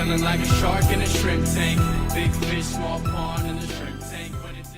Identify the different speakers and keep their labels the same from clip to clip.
Speaker 1: Swimming like a shark in a shrimp tank. Big fish, small pond in the shrimp tank.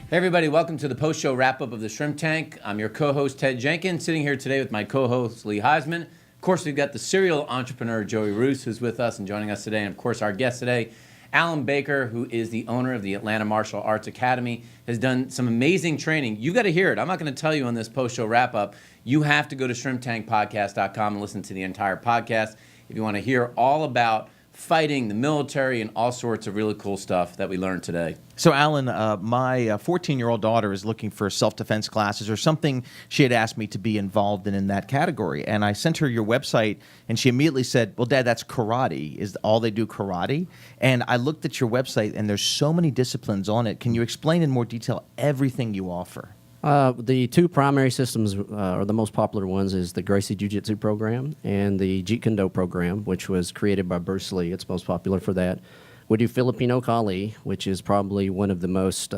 Speaker 2: Hey everybody, welcome to the post-show wrap-up of the Shrimp Tank. I'm your co-host, Ted Jenkins, sitting here today with my co-host, Lee Heisman. Of course, we've got the serial entrepreneur, Joey Roos, who's with us and joining us today. And of course, our guest today, Alan Baker, who is the owner of the Atlanta Martial Arts Academy, has done some amazing training. You've got to hear it. I'm not going to tell you on this post-show wrap-up. You have to go to shrimptankpodcast.com and listen to the entire podcast if you want to hear all about fighting, the military, and all sorts of really cool stuff that we learned today.
Speaker 3: So, Alan, my 14-year-old daughter is looking for self-defense classes or something she had asked me to be involved in that category. And I sent her your website, and she immediately said, well, Dad, that's karate. Is all they do karate? And I looked at your website, and there's so many disciplines on it. Can you explain in more detail everything you offer?
Speaker 4: The two primary systems, or the most popular ones, is the Gracie Jiu-Jitsu program and the Jeet Kune Do program, which was created by Bruce Lee. It's most popular for that. We do Filipino Kali, which is probably one of the most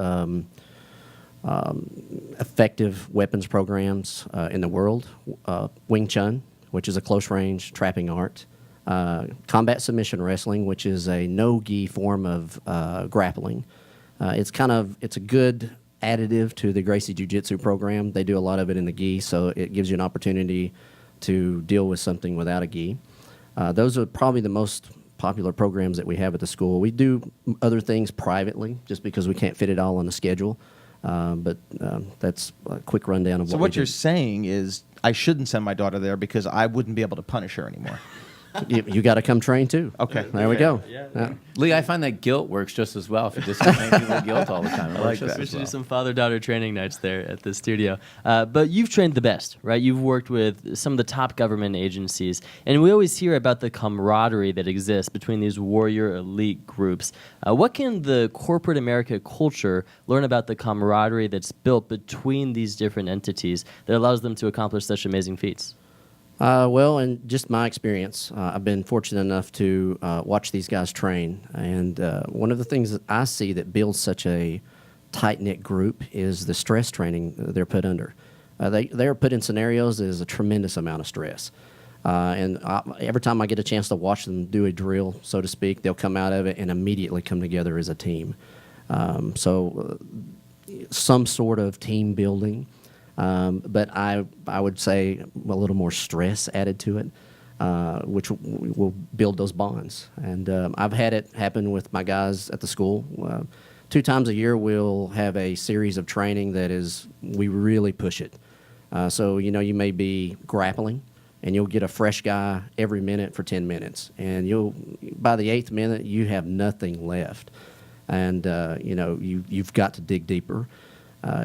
Speaker 4: effective weapons programs in the world. Wing Chun, which is a close-range trapping art. Combat Submission Wrestling, which is a no-gi form of grappling. It's a good additive to the Gracie Jiu-Jitsu program. They do a lot of it in the gi, so it gives you an opportunity to deal with something without a gi. Those are probably the most popular programs that we have at the school. We do other things privately just because we can't fit it all on the schedule, but that's a quick rundown of what we do.
Speaker 3: So what you're saying is I shouldn't send my daughter there because I wouldn't be able to punish her anymore.
Speaker 4: You got to come train too.
Speaker 3: Okay.
Speaker 4: There we go.
Speaker 2: Yeah. Lee, I find that guilt works just as well. If you just train people with guilt all the time, it works just
Speaker 5: We
Speaker 2: as
Speaker 5: should
Speaker 2: well.
Speaker 5: do some father-daughter training nights there at the studio. But you've trained the best, right? You've worked with some of the top government agencies, and we always hear about the camaraderie that exists between these warrior elite groups. What can the corporate America culture learn about the camaraderie that's built between these different entities that allows them to accomplish such amazing feats?
Speaker 4: Well, in just my experience, I've been fortunate enough to watch these guys train. And one of the things that I see that builds such a tight-knit group is the stress training they're put under. They're put in scenarios that is a tremendous amount of stress. Every time I get a chance to watch them do a drill, so to speak, they'll come out of it and immediately come together as a team. Some sort of team building. But I would say a little more stress added to it, which will build those bonds. And I've had it happen with my guys at the school. 2 times a year, we'll have a series of training we really push it. So, you may be grappling, and you'll get a fresh guy every minute for 10 minutes. And by the 8th minute, you have nothing left. And, you've got to dig deeper.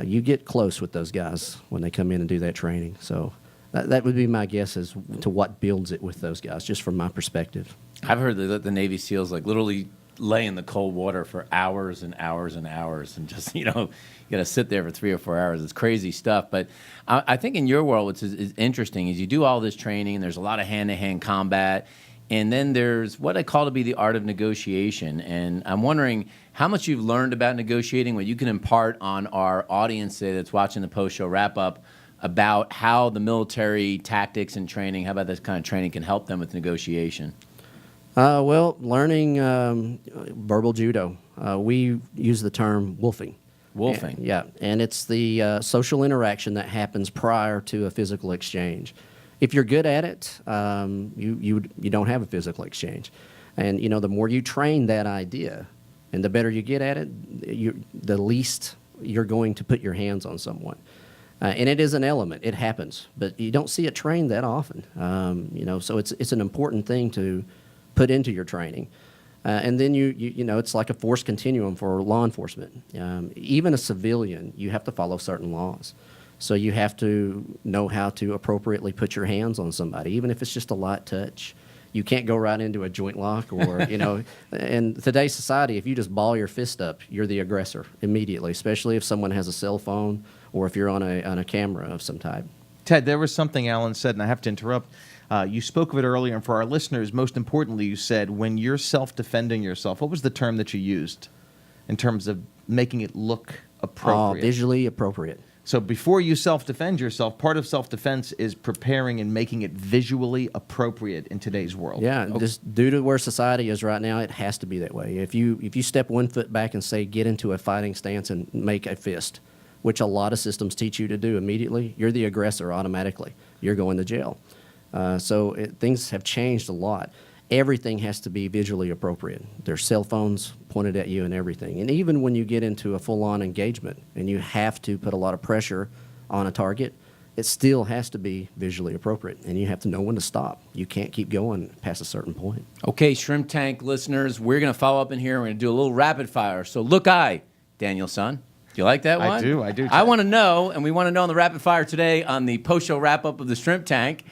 Speaker 4: You get close with those guys when they come in and do that training. So that would be my guess as to what builds it with those guys, just from my perspective.
Speaker 2: I've heard that the Navy SEALs literally lay in the cold water for hours and hours and hours, and just you got to sit there for 3 or 4 hours. It's crazy stuff. But I think in your world, what's is interesting is you do all this training, and there's a lot of hand-to-hand combat. And then there's what I call to be the art of negotiation. And I'm wondering how much you've learned about negotiating, what you can impart on our audience today that's watching the post-show wrap-up about how the military tactics and training, how about this kind of training can help them with negotiation?
Speaker 4: Well, learning verbal judo. We use the term wolfing.
Speaker 2: Wolfing.
Speaker 4: Yeah, and it's the social interaction that happens prior to a physical exchange. If you're good at it, you don't have a physical exchange. And, the more you train that idea and the better you get at it, the least you're going to put your hands on someone. And it is an element. It happens. But you don't see it trained that often. So it's an important thing to put into your training. And then, it's like a force continuum for law enforcement. Even a civilian, you have to follow certain laws. So you have to know how to appropriately put your hands on somebody, even if it's just a light touch. You can't go right into a joint lock or, in today's society, if you just ball your fist up, you're the aggressor immediately, especially if someone has a cell phone or if you're on a camera of some type.
Speaker 3: Ted, there was something Alan said, and I have to interrupt. You spoke of it earlier, and for our listeners, most importantly, you said when you're self-defending yourself, what was the term that you used in terms of making it look appropriate?
Speaker 4: Visually appropriate.
Speaker 3: So before you self-defend yourself, part of self-defense is preparing and making it visually appropriate in today's world.
Speaker 4: Yeah, just due to where society is right now, it has to be that way. If you step 1 foot back and say get into a fighting stance and make a fist, which a lot of systems teach you to do immediately, you're the aggressor automatically. You're going to jail. Things have changed a lot. Everything has to be visually appropriate. There's cell phones pointed at you and everything. And even when you get into a full-on engagement and you have to put a lot of pressure on a target, it still has to be visually appropriate, and you have to know when to stop. You can't keep going past a certain point.
Speaker 2: Okay, Shrimp Tank listeners, we're going to follow up in here. We're going to do a little rapid fire. So look, Daniel Son. Do you like that one?
Speaker 3: I do,
Speaker 2: I
Speaker 3: Chad.
Speaker 2: want to know, and we want to know in the rapid fire today on the post-show wrap-up of the Shrimp Tank,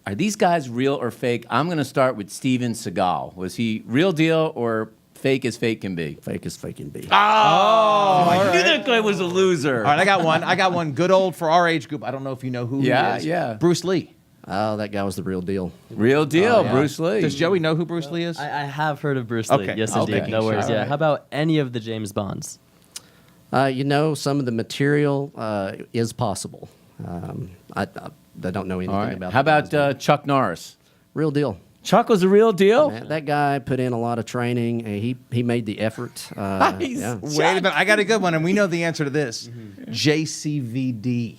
Speaker 2: are these guys real or fake? I'm going to start with Steven Seagal. Was he real deal or fake as fake can be?
Speaker 4: Fake as fake can be.
Speaker 2: Oh, I knew that guy was a loser.
Speaker 3: All right, I got one good old for our age group. I don't know if you know who he is.
Speaker 2: Yeah.
Speaker 3: Bruce Lee.
Speaker 4: Oh, that guy was the real deal.
Speaker 2: Real deal,
Speaker 4: Oh, yeah.
Speaker 2: Bruce Lee.
Speaker 3: Does Joey know who Bruce Lee is?
Speaker 5: I have heard of Bruce Lee.
Speaker 3: Okay.
Speaker 5: Yes,
Speaker 3: Okay.
Speaker 5: indeed. No worries.
Speaker 2: All
Speaker 5: Yeah.
Speaker 2: right.
Speaker 5: How about any of the James Bonds?
Speaker 4: Some of the material is possible. I don't know anything
Speaker 2: All right.
Speaker 4: about
Speaker 2: How
Speaker 4: the guys.
Speaker 2: about Chuck Norris?
Speaker 4: Real deal.
Speaker 2: Chuck was a real deal?
Speaker 4: Man, that guy put in a lot of training. And he made the effort.
Speaker 2: Nice.
Speaker 4: Yeah.
Speaker 3: Wait a minute, I got a good one, and we know the answer to this. JCVD,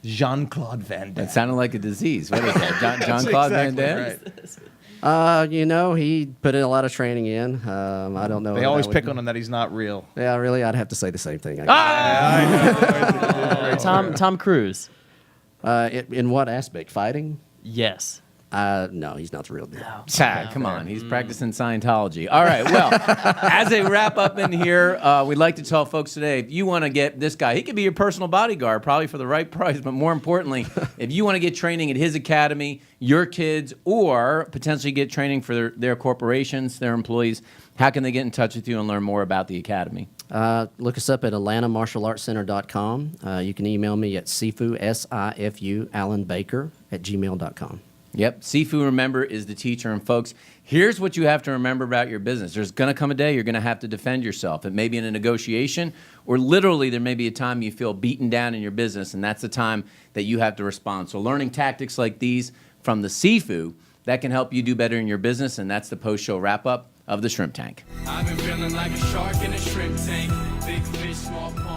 Speaker 3: Jean-Claude Van Damme.
Speaker 2: That sounded like a disease. What is that? Jean-Claude Van Damme?
Speaker 3: right.
Speaker 4: He put in a lot of training in. I don't know.
Speaker 3: They
Speaker 4: if
Speaker 3: always
Speaker 4: that
Speaker 3: pick
Speaker 4: would-
Speaker 3: on him that he's not real.
Speaker 4: Yeah, really, I'd have to say the same thing.
Speaker 5: Tom Cruise.
Speaker 4: In what aspect? Fighting?
Speaker 5: Yes.
Speaker 4: No, he's not the real deal.
Speaker 2: Come on, he's practicing Scientology. All right, well, as a wrap up in here, we'd like to tell folks today, if you want to get this guy, he could be your personal bodyguard, probably for the right price, but more importantly, if you want to get training at his academy, your kids, or potentially get training for their corporations, their employees, how can they get in touch with you and learn more about the academy?
Speaker 4: Look us up at AtlantaMartialArtsCenter.com. You can email me at Sifu, S-I-F-U, Alan Baker at gmail.com.
Speaker 2: Yep. Sifu, remember, is the teacher. And folks, here's what you have to remember about your business. There's going to come a day you're going to have to defend yourself. It may be in a negotiation, or literally there may be a time you feel beaten down in your business, and that's the time that you have to respond. So learning tactics like these from the Sifu, that can help you do better in your business, and that's the post-show wrap-up of the Shrimp Tank.
Speaker 1: I've been feeling like a shark in a shrimp tank. Big fish, small pond.